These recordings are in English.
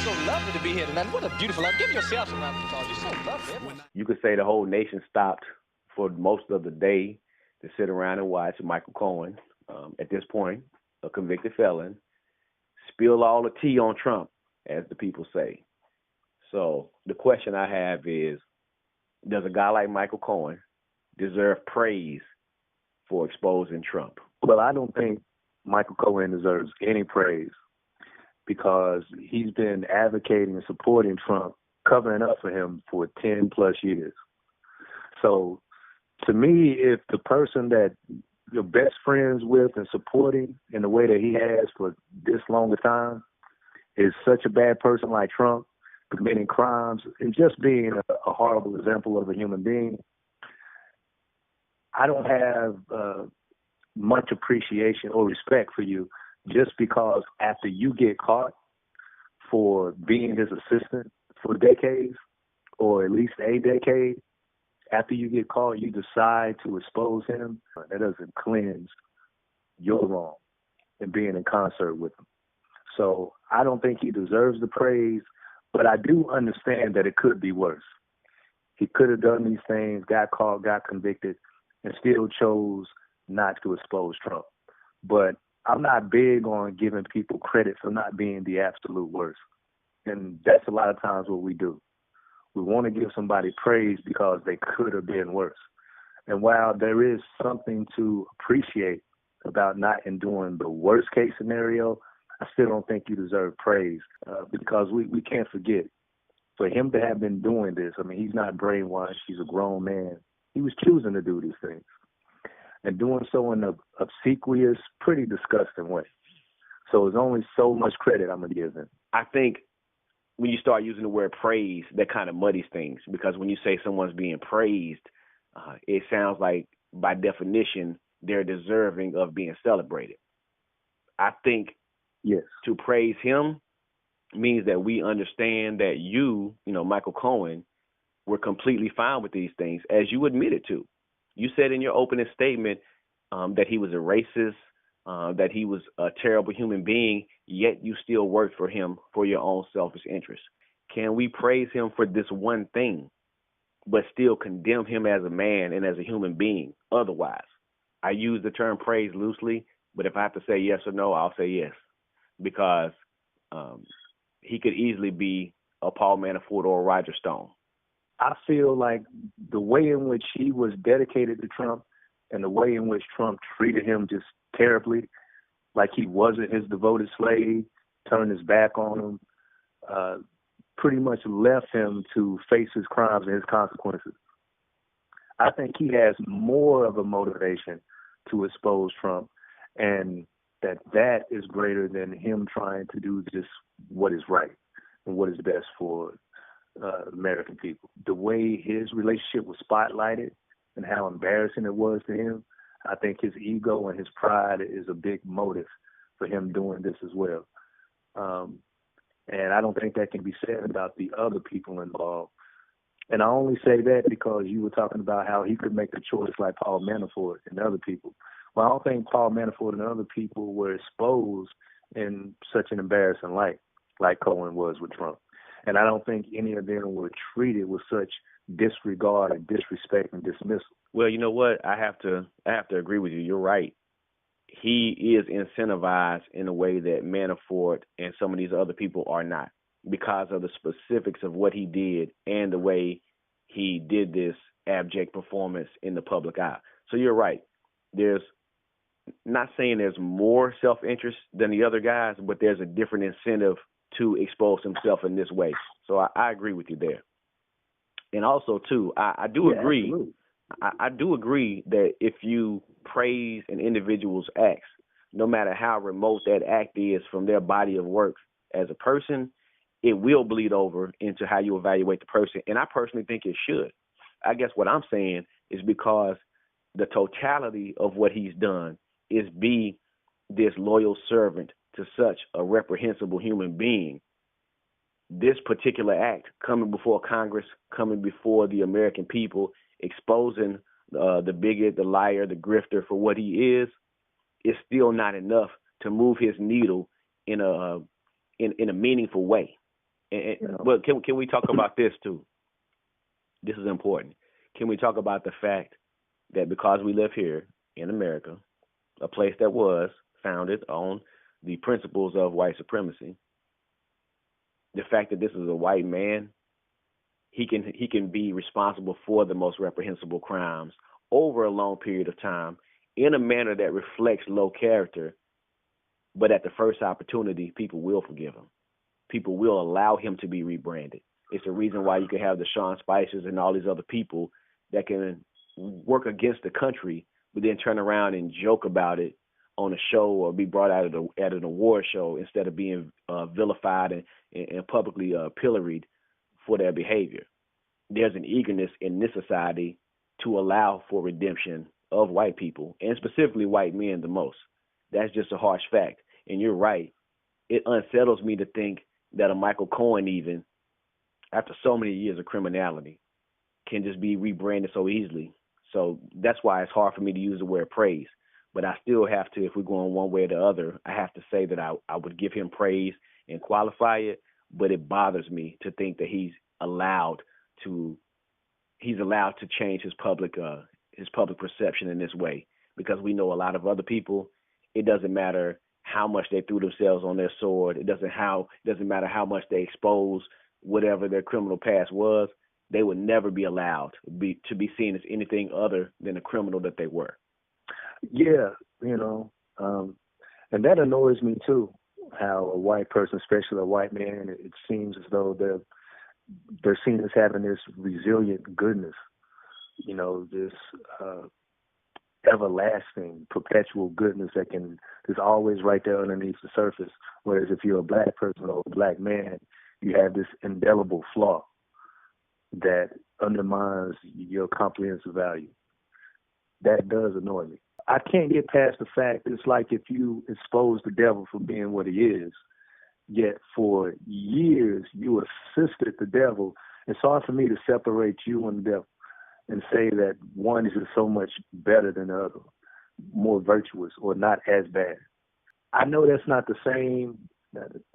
so lovely to be here tonight. What a beautiful life. Give yourself some round of applause. You're so lovely. You could say the whole nation stopped for most of the day to sit around and watch Michael Cohen, at this point, a convicted felon, spill all the tea on Trump, as the people say. So the question I have is, does a guy like Michael Cohen deserve praise for exposing Trump? Well, I don't think Michael Cohen deserves any praise because he's been advocating and supporting Trump, covering up for him for 10 plus years. So to me, if the person that you're best friends with and supporting in the way that he has for this long a time is such a bad person like Trump, committing crimes and just being a horrible example of a human being, I don't have much appreciation or respect for you just because after you get caught for being his assistant for decades, or at least a decade, after you get caught, you decide to expose him. That doesn't cleanse your wrong and being in concert with him. So I don't think he deserves the praise, but I do understand that it could be worse. He could have done these things, got caught, got convicted, and still chose not to expose Trump. But I'm not big on giving people credit for not being the absolute worst. And that's a lot of times what we do. We want to give somebody praise because they could have been worse. And while there is something to appreciate about not enduring the worst case scenario, I still don't think you deserve praise because we can't forget, for him to have been doing this, I mean, he's not brainwashed. He's a grown man. He was choosing to do these things and doing so in an obsequious, pretty disgusting way. So there's only so much credit I'm going to give him. I think when you start using the word praise, that kind of muddies things, because when you say someone's being praised, it sounds like by definition they're deserving of being celebrated. I think yes, to praise him means that we understand that you, Michael Cohen, were completely fine with these things, as you admitted to. You said in your opening statement that he was a racist, that he was a terrible human being, yet you still worked for him for your own selfish interest. Can we praise him for this one thing, but still condemn him as a man and as a human being otherwise? I use the term praise loosely, but if I have to say yes or no, I'll say yes, because he could easily be a Paul Manafort or a Roger Stone. I feel like the way in which he was dedicated to Trump and the way in which Trump treated him just terribly, like he wasn't his devoted slave, turned his back on him, pretty much left him to face his crimes and his consequences. I think he has more of a motivation to expose Trump, and that is greater than him trying to do just what is right and what is best for American people. The way his relationship was spotlighted and how embarrassing it was to him, I think his ego and his pride is a big motive for him doing this as well. And I don't think that can be said about the other people involved. And I only say that because you were talking about how he could make the choice like Paul Manafort and other people. Well, I don't think Paul Manafort and other people were exposed in such an embarrassing light like Cohen was with Trump. And I don't think any of them were treated with such disregard and disrespect and dismissal. Well, you know what? I have to agree with you. You're right. He is incentivized in a way that Manafort and some of these other people are not, because of the specifics of what he did and the way he did this abject performance in the public eye. So you're right. There's not saying there's more self-interest than the other guys, but there's a different incentive to expose himself in this way. So I agree with you there. And also, too, I do agree. Absolutely. I do agree that if you praise an individual's acts, no matter how remote that act is from their body of work as a person, it will bleed over into how you evaluate the person. And I personally think it should. I guess what I'm saying is because the totality of what he's done is be this loyal servant to such a reprehensible human being. This particular act, coming before Congress, coming before the American people, exposing the bigot, the liar, the grifter for what he is still not enough to move his needle in a meaningful way. Well, can we talk about this too? This is important. Can we talk about the fact that because we live here in America, a place that was founded on the principles of white supremacy, the fact that this is a white man, he can be responsible for the most reprehensible crimes over a long period of time in a manner that reflects low character, but at the first opportunity, people will forgive him. People will allow him to be rebranded. It's the reason why you can have the Sean Spicers and all these other people that can work against the country, but then turn around and joke about it on a show or be brought out at an award show instead of being vilified and publicly pilloried for their behavior. There's an eagerness in this society to allow for redemption of white people, and specifically white men the most. That's just a harsh fact. And you're right. It unsettles me to think that a Michael Cohen, even after so many years of criminality, can just be rebranded so easily. So that's why it's hard for me to use the word praise. But I still have to, if we're going one way or the other, I have to say that I would give him praise and qualify it. But it bothers me to think that he's allowed to change his public perception in this way, because we know a lot of other people. It doesn't matter how much they threw themselves on their sword. It doesn't matter how much they expose whatever their criminal past was. They would never be allowed to be seen as anything other than a criminal that they were. Yeah, and that annoys me too. How a white person, especially a white man, it seems as though they're seen as having this resilient goodness, this everlasting, perpetual goodness is always right there underneath the surface. Whereas if you're a black person or a black man, you have this indelible flaw that undermines your comprehensive value. That does annoy me. I can't get past the fact it's like if you expose the devil for being what he is, yet for years you assisted the devil. It's hard for me to separate you and the devil and say that one is just so much better than the other, more virtuous or not as bad. I know that's not the same.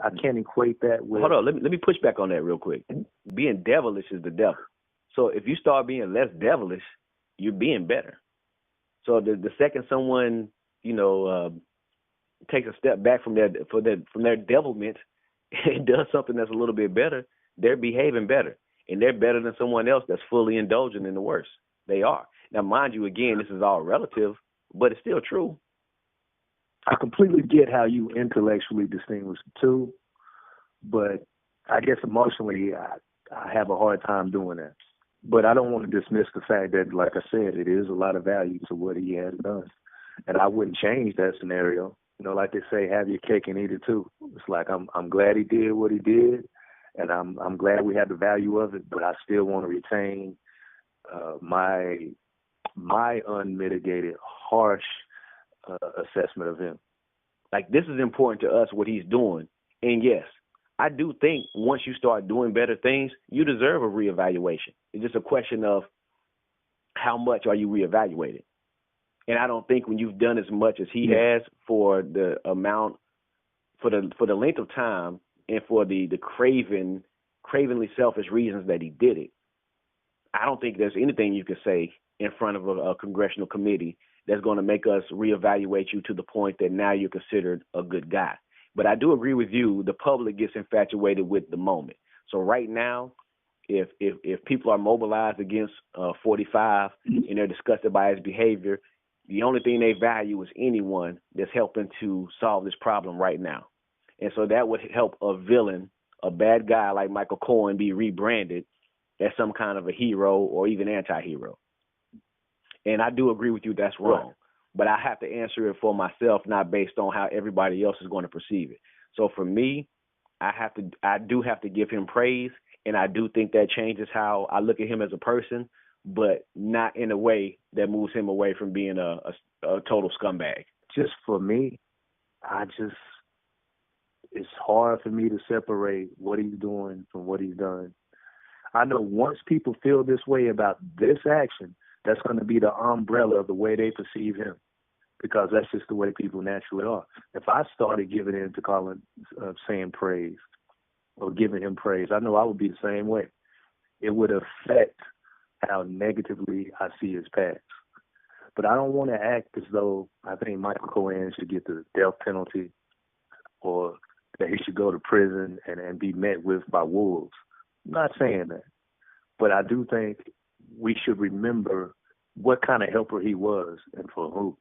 I can't equate that with... Hold on, let me push back on that real quick. Being devilish is the devil. So if you start being less devilish, you're being better. So the second someone, takes a step back from their devilment and does something that's a little bit better, they're behaving better. And they're better than someone else that's fully indulgent in the worst. They are. Now, mind you, again, this is all relative, but it's still true. I completely get how you intellectually distinguish the two, but I guess emotionally I have a hard time doing that. But I don't want to dismiss the fact that, like I said, it is a lot of value to what he has done. And I wouldn't change that scenario. Like they say, have your cake and eat it too. It's like I'm glad he did what he did, and I'm glad we had the value of it, but I still want to retain my unmitigated, harsh assessment of him. Like, this is important to us, what he's doing. And yes, I do think once you start doing better things, you deserve a reevaluation. It's just a question of how much are you reevaluated. And I don't think when you've done as much as he has for the amount, for the length of time, and for the cravenly selfish reasons that he did it, I don't think there's anything you could say in front of a congressional committee that's going to make us reevaluate you to the point that now you're considered a good guy. But I do agree with you. The public gets infatuated with the moment. So right now, if people are mobilized against 45 and they're disgusted by his behavior, the only thing they value is anyone that's helping to solve this problem right now. And so that would help a villain, a bad guy like Michael Cohen, be rebranded as some kind of a hero or even anti-hero. And I do agree with you, that's wrong. Right. But I have to answer it for myself, not based on how everybody else is going to perceive it. So for me, I do have to give him praise, and I do think that changes how I look at him as a person, but not in a way that moves him away from being a total scumbag. Just for me, it's hard for me to separate what he's doing from what he's done. I know once people feel this way about this action, that's going to be the umbrella of the way they perceive him, because that's just the way people naturally are. If I started giving in to saying praise, or giving him praise. I know I would be the same way. It would affect how negatively I see his past. But I don't want to act as though I think Michael Cohen should get the death penalty or that he should go to prison and be met with by wolves. I'm not saying that. But I do think we should remember what kind of helper he was and for who.